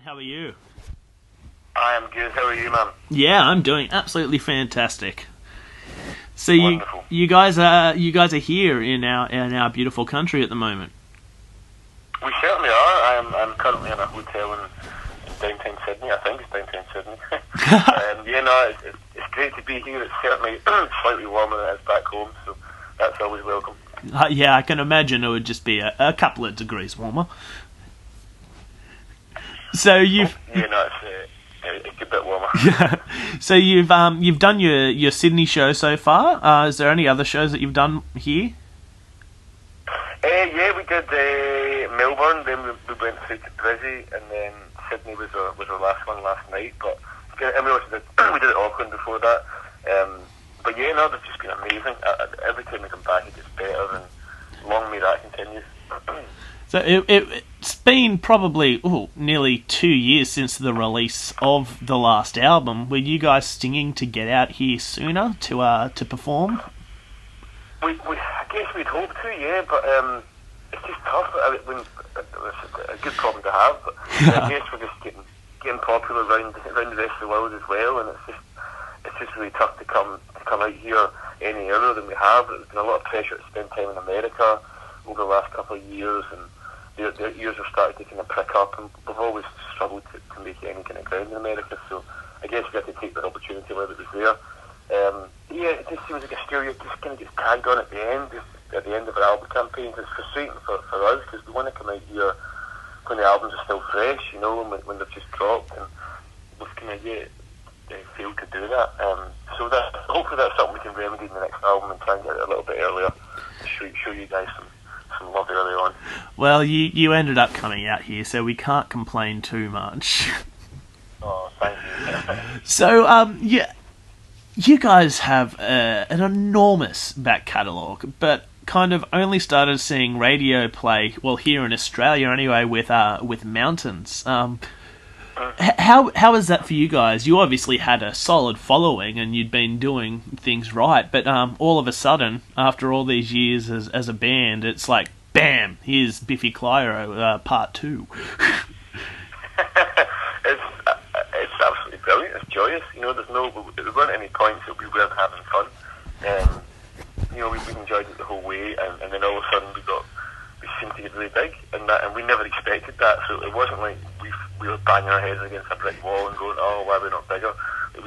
How are you? I am good. How are you, man? Yeah, I'm doing absolutely fantastic. So you Wonderful. you guys are here in our beautiful country at the moment. We certainly are. I'm currently in a hotel in downtown Sydney. I think it's downtown Sydney. It's great to be here. It's certainly slightly warmer than it is back home, so that's always welcome. Yeah, I can imagine it would just be a couple of degrees warmer. So you've It's a bit warmer. so you've done your Sydney show so far. Is there any other shows that you've done here? Yeah, we did Melbourne, then we went through to Brizzy, and then Sydney was our last one last night. But and we also did we did Auckland before that. But yeah, no, it's just been amazing. Every time we come back, it gets better, and long may that continue. So it's been probably nearly 2 years since the release of the last album. Were you guys stinging to get out here sooner to perform? I guess we'd hope to, yeah, but it's just tough. It's a good problem to have, but I guess we're just getting popular around the rest of the world as well, and it's just really tough to come out here any earlier than we have. There's been a lot of pressure to spend time in America over the last couple of years, and their ears have started to kind of prick up, and we've always struggled to make any kind of ground in America, so I guess we had to take that opportunity while it was there. It just seems like Australia just kind of gets tagged on at the end of our album campaigns. It's frustrating for us because we want to come out here when the albums are still fresh, when they've just dropped, and we've kind of failed to do that. So that hopefully that's something we can remedy in the next album and try and get it a little bit earlier to show you guys some love early on. Well, you ended up coming out here, so we can't complain too much. Oh, thank you. So, you guys have an enormous back catalogue, but kind of only started seeing radio play, well, here in Australia anyway, with Mountains. How is that for you guys? You obviously had a solid following and you'd been doing things right, but all of a sudden, after all these years as a band, it's like, bam, here's Biffy Clyro, part 2. It's absolutely brilliant. It's joyous. There weren't any points that we weren't having fun. We enjoyed it the whole way, and then all of a sudden we seemed to get really big, and we never expected that. So it wasn't like we were banging our heads against a brick wall and going, "Oh, why are we not bigger?"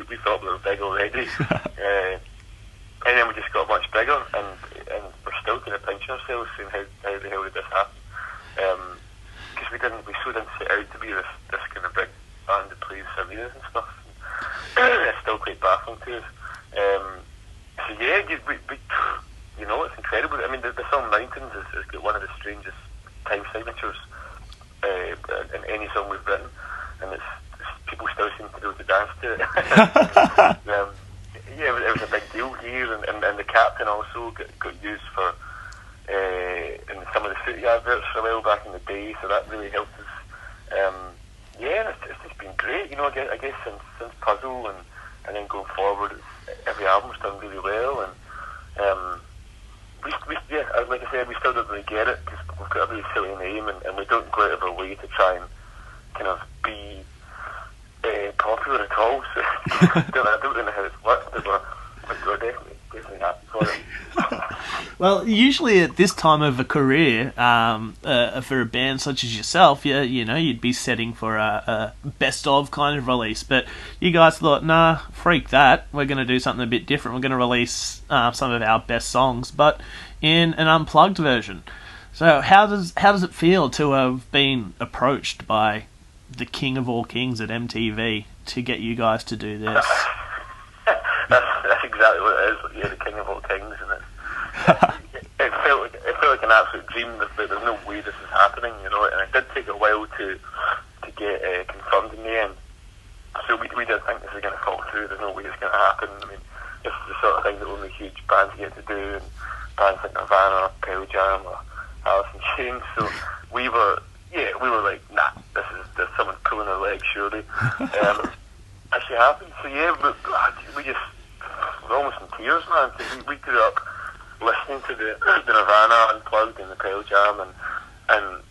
We thought we were big already, and then we just got much bigger, and we're still kind of pinching ourselves, saying how the hell did this happen? Because we so didn't set out to be this kind of big band that plays arenas and stuff. It's still quite baffling to us. So yeah, it's incredible. I mean, the song Mountains has got one of the strangest time signatures in any song we've written, and it's people still seem to be able to dance to it. It was a big deal here, and the Captain also got used for in some of the footy adverts for a while back in the day, so that really helped us. It's just been great. I guess since Puzzle and then going forward, every album's done really well, and like I said, we still don't really get it because we've got a really silly name, and we don't go out of our way to try and kind of be popular at all. So I don't really know how it's worked, but we're definitely happy for it. Well, usually at this time of a career, for a band such as yourself, you'd be setting for a best of kind of release. But you guys thought, nah, freak that. We're going to do something a bit different. We're going to release some of our best songs, but in an unplugged version. So how does it feel to have been approached by the king of all kings at MTV to get you guys to do this? That's exactly what it is. Yeah, the king of all kings, and it felt like an absolute dream. There's no way this is happening, and it did take a while to get confirmed in the end. So we did think this is going to fall through. There's no way it's going to happen. I mean, this is the sort of thing that only huge bands get to do, and bands like Nirvana, Pearl Jam, or Alice in Chains. So we were like, nah, there's someone pulling our leg, surely. Actually happened. So yeah, we're almost in tears, man. Cause we grew up listening to the Nirvana Unplugged and the Pearl Jam, and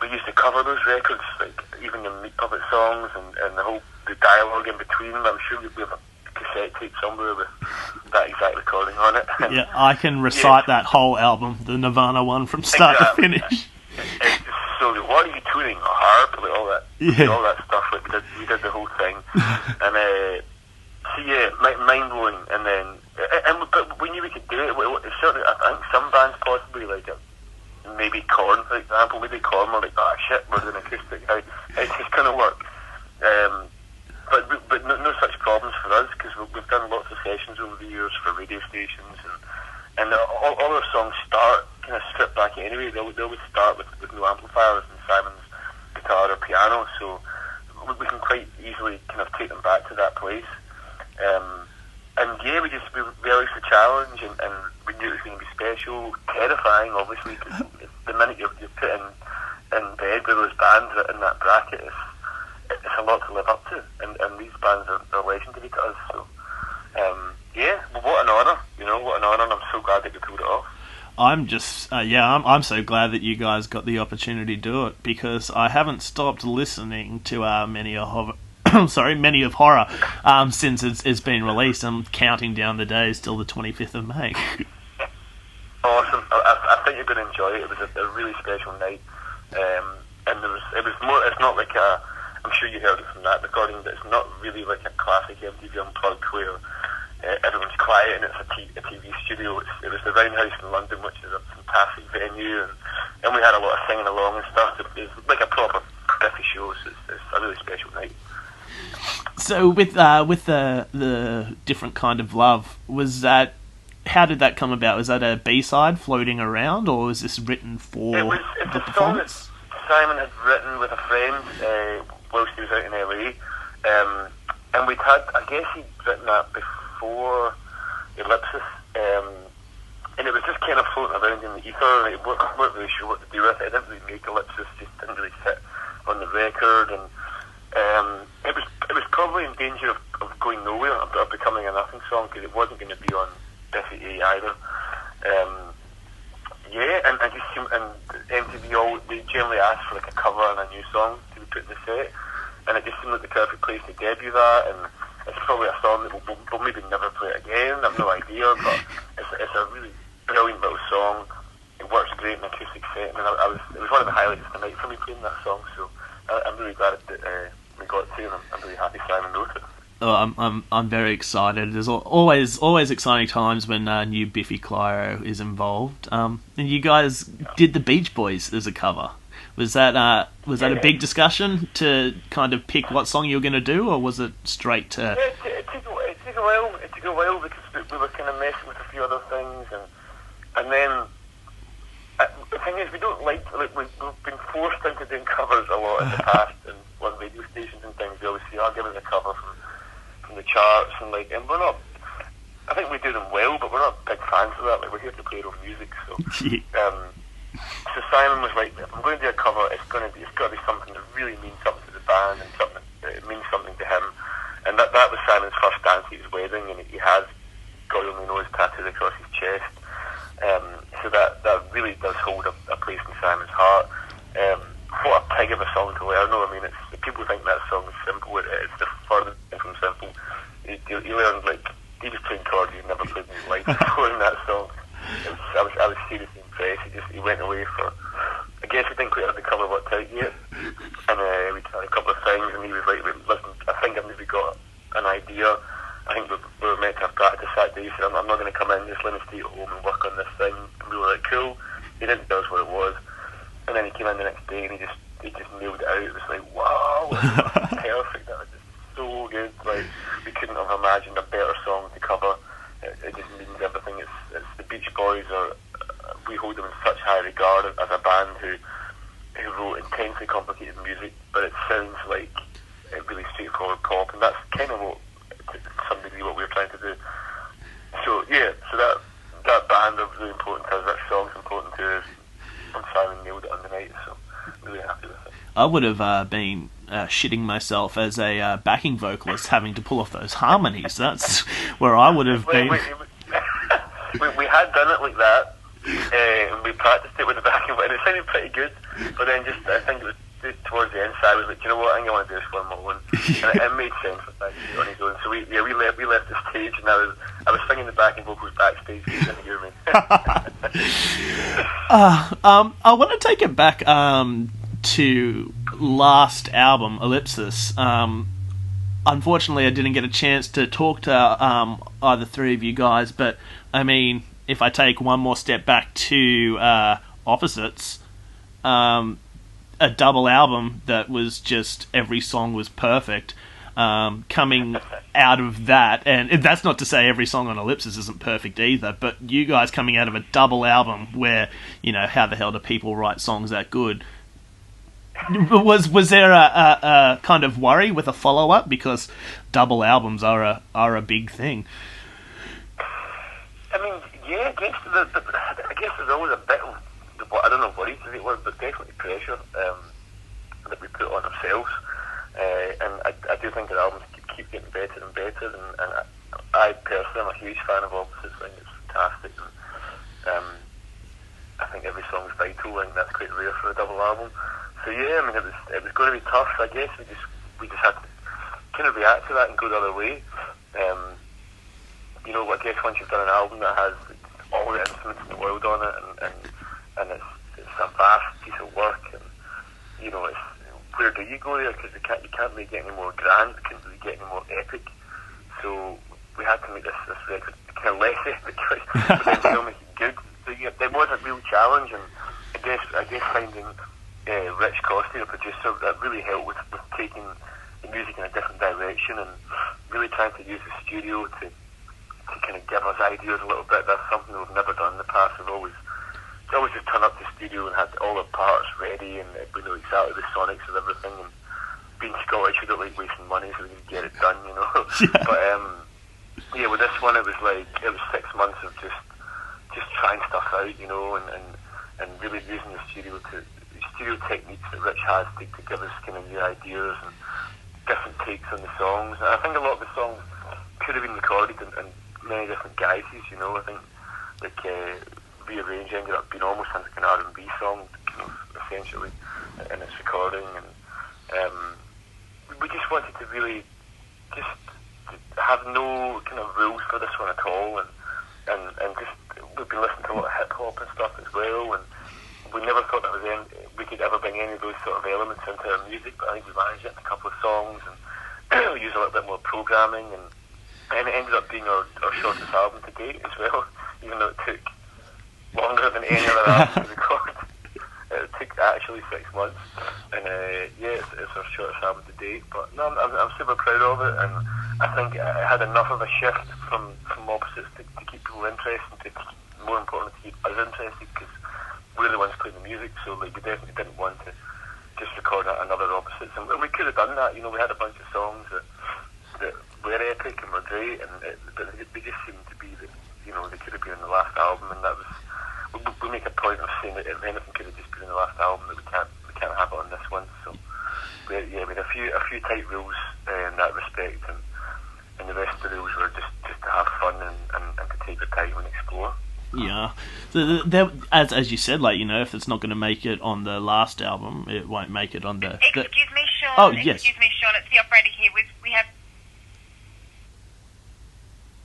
we used to cover those records, like even the Meat Puppet songs and the dialogue in between them. I'm sure we have a cassette tape somewhere with that exact recording on it. Yeah, I can recite that whole album, the Nirvana one, from start to finish. It's just so good. What are you tuning? A harp, like all that, all that stuff. Like we did the whole thing, and so yeah, mind blowing. And then, but we knew we could do it. Certainly, I think some bands possibly like it. Maybe Korn, for example. Maybe Korn were like, oh shit, we're doing acoustic. How it's just going to work. But no such problems for us, because we've done lots of sessions over the years for radio stations, and all our songs start kind of stripped back anyway. They always start with no amplifiers and Simon's guitar or piano, so we can quite easily kind of take them back to that place. And yeah, we realised the challenge, and we knew it was going to be special, terrifying, obviously, because the minute you're put in bed with those bands in that bracket, it's a lot to live up to, and these bands are legendary to us. So yeah, well, what an honour, what an honour, and I'm so glad that we pulled it off. I'm so glad that you guys got the opportunity to do it, because I haven't stopped listening to many of Horror since it's been released. I'm counting down the days till the 25th of May. Awesome. I think you're going to enjoy it. It was a really special night, and it was more. It's not like I'm sure you heard it from that recording, but it's not really like a classic MTV Unplugged where everyone's quiet and it's a TV studio. It was the Roundhouse in London, which is a fantastic venue, and we had a lot of singing along and stuff. It was like a proper Biffy show. So it's a really special night. So with the different kind of love, how did that come about? Was that a B-side floating around, or was this written for the performance? Simon had written with a friend whilst he was out in LA, and I guess he'd written that before Ellipsis, and it was just kind of floating around in the ether. We weren't really sure what to do with it. It didn't really make Ellipsis, just didn't really fit on the record, and it was probably in danger of going nowhere, of becoming a nothing song, because it wasn't going to be on Biffy A either. And MTV they generally ask for like a cover and a new song to be put in the set, and it just seemed like the perfect place to debut that. And it's probably a song that we'll maybe never play it again. I've no idea, but it's a really brilliant little song. It works great in an acoustic set. I mean, it was one of the highlights of the night for me playing that song. So I'm really glad that we got to, and I'm really happy Simon wrote it. Oh, I'm very excited. There's always exciting times when new Biffy Clyro is involved. And you guys did the Beach Boys as a cover. Was that a big discussion to kind of pick what song you were going to do, or was it straight to? It took a while. It took a while because we were kind of messing with a few other things, and then the thing is, we don't like we've been forced into doing covers a lot in the past, and on radio stations and things. We always say, "I'll give us a cover from the charts," and we're not. I think we do them well, but we're not big fans of that. Like, we're here to play our own music, so. So Simon was like, if I'm going to do a cover, it's got to be something that really means something to the band, and something that means something to him. And that was Simon's first dance at his wedding, and he has God only knows tattooed across his chest. So that really does hold a place in Simon's heart. What a pig of a song to learn. I mean, people think that song is simple. It's the furthest thing from simple. He learned, like, he was playing chords he'd never played in his life before in that song. I was seriously impressed. He went away for, I guess we didn't quite have the cover worked out yet, and we tried a couple of things, and he was like, listen, I think I've maybe got an idea. I think we were meant to have practice that day, so I'm not going to come in, just let me stay at home and work on this thing. And we were like, cool. He didn't tell us what it was, and then he came in the next day and he just nailed it out. It was like, wow, it was perfect. That was just so good. Like, we couldn't have imagined a better song to cover. It just means everything. It's the Beach Boys we hold them in such high regard as a band who wrote intensely complicated music, but it sounds like a really straightforward pop, and that's kind of what, to some degree, what we were trying to do. So yeah, that band are really important to us. That song's important to us, and Simon nailed it on the night. So I'm really happy with it. I would have been shitting myself as a backing vocalist, having to pull off those harmonies. That's where I would have been. We had done it like that, and we practiced it with the backing, and it sounded pretty good. But then I think it was towards the end, so I was like, you know what, I think I want to do this one more one, and it made sense with that on his own. So we left the stage, and I was singing the backing vocals backstage. He didn't hear me. I want to take it back to last album, Ellipsis. Unfortunately, I didn't get a chance to talk to either three of you guys, but I mean, if I take one more step back to Opposites, a double album that was just every song was perfect. Coming out of that, and that's not to say every song on Ellipsis isn't perfect either, but you guys coming out of a double album where, you know, how the hell do people write songs that good? Was there a kind of worry with a follow up, because double albums are a big thing? I mean, yeah, I guess there's always a bit of, I don't know, worries is the word, but definitely pressure that we put on ourselves. And I do think our albums keep getting better and better. And I personally am a huge fan of Opposites. I think it's fantastic. And I think every song is vital. I think that's quite rare for a double album. So yeah, I mean, it was going to be tough. I guess we just had to kind of react to that and go the other way. You know, I guess once you've done an album that has all the instruments in the world on it, and it's a vast piece of work, and you know, where do you go there? Because you can't really get any more grand, you can't really get any more epic. So we had to make this record kind of less epic, but then still make it good. So yeah, there was a real challenge, and I guess finding Rich Costy, the producer, that really helped with taking the music in a different direction, and really trying to use the studio to kind of give us ideas a little bit. That's something we've never done in the past. We've always just turned up to the studio and had all the parts ready, and we know exactly the sonics of everything. And being Scottish, we don't like wasting money, so we can get it done, you know. Yeah. But yeah, with this one, it was 6 months of just trying stuff out, you know, and really using the studio techniques that Rich has to give us kind of new ideas and different takes on the songs. And I think a lot of the songs could have been recorded in many different guises, you know. I think Rearrange ended up being almost like an R&B song, kind of, essentially, in its recording, and we just wanted to really just have no kind of rules for this one at all, and just we've been listening to a lot of hip hop and stuff as well, and we never thought we could ever bring any of those sort of elements into our music, but I think we managed it in a couple of songs, and we used a little bit more programming, and it ended up being our shortest album to date as well, even though it took longer than any other album to record. It took actually 6 months, and yeah, it's our shortest album to date. But no, I'm super proud of it, and I think it had enough of a shift from Opposites to keep people interested, more important, to keep us interested, because we're the ones playing the music. So we definitely didn't want to just record another Opposites, and we could have done that. You know, we had a bunch of songs that were epic and were great, but they just seemed to be that, you know, they could have been in the last album, and that was. We make a point of saying that if anything could have just been in the last album, that we can't have it on this one. So we had a few tight rules in that respect, and the rest of the rules were just to have fun and to take your time and explore. Yeah, so as you said, like, you know, if it's not going to make it on the last album, it won't make it on the. Excuse me, Sean. Oh yes. Excuse me, Sean. It's the operator here. We have.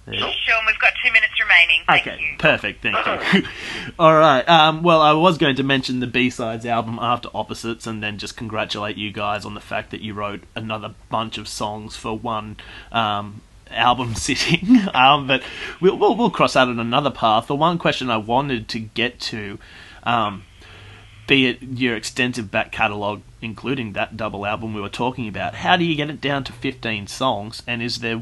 Sean, we've got 2 minutes remaining. Thank you. Perfect, thank you. Alright, well, I was going to mention the B-Sides album after Opposites, and then just congratulate you guys on the fact that you wrote another bunch of songs for one album sitting, but we'll cross out on another path. The one question I wanted to get to, be it your extensive back catalogue, including that double album we were talking about, how do you get it down to 15 songs, and is there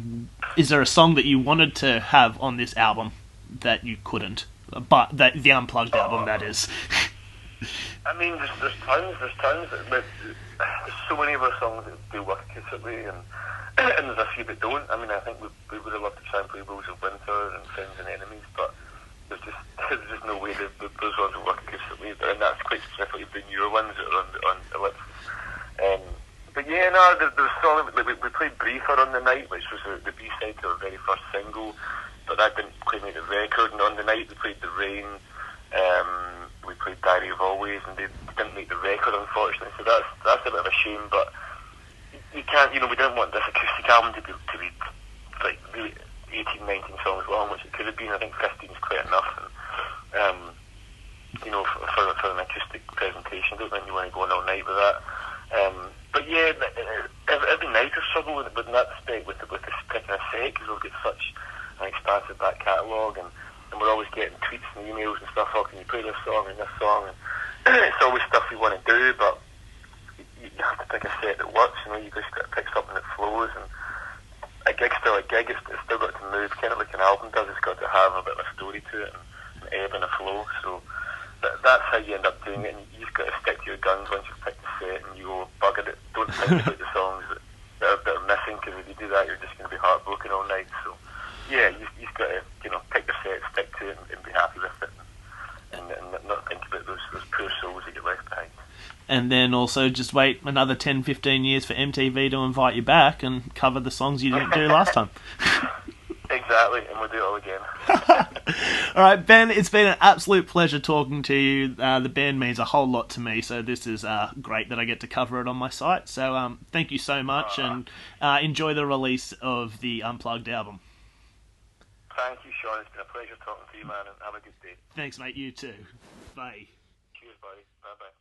a song that you wanted to have on this album that you couldn't, but the unplugged album, that is? I mean, there's tons, but there's so many of our songs that do work acoustically, and there's a few that don't. I mean, I think we would have loved to try and play Rose of Winter and Friends and Enemies, but there's just no way that those ones will work acoustically, and that's quite specifically the newer ones that are on Ellipsis. But yeah, no, there was a song, we played Briefer on the night, which was the B-side to our very first single, but that didn't quite make the record, and on the night we played The Rain, we played played Diary of Always, and they didn't make the record, unfortunately. So that's a bit of a shame, but you can't, we didn't want this acoustic album to be like really 18, 19 songs long, which it could have been. I think 15 is quite enough, and for an acoustic presentation, I don't think you want to go on all night with that. But yeah, every night I struggle with in that respect with this picking a set, because we've got such an expansive back catalogue, and we're always getting tweets and emails and stuff. Oh, can you play this song and this song? And it's always stuff we want to do, but you have to pick a set that works. You just got to pick something that flows, and a gig's still a gig. It's still got to move, kind of like an album does. It's got to have a bit of a story to it, and an ebb and a flow. So that's how you end up doing it, and you just got to stick to your guns once you've picked the set, and you go, bugger it, don't think about the songs that are missing, because if you do that, you're just going to be heartbroken all night. So yeah, you've got to pick the set, stick to it, and be happy with it, and not think about those poor souls that you left behind. And then also just wait another 10, 15 years for MTV to invite you back and cover the songs you didn't do last time. Exactly, and we'll do it all again. All right, Ben, it's been an absolute pleasure talking to you. The band means a whole lot to me, so this is great that I get to cover it on my site. So thank you so much, and enjoy the release of the Unplugged album. Thank you, Sean. It's been a pleasure talking to you, man, and have a good day. Thanks, mate. You too. Bye. Cheers, buddy. Bye-bye.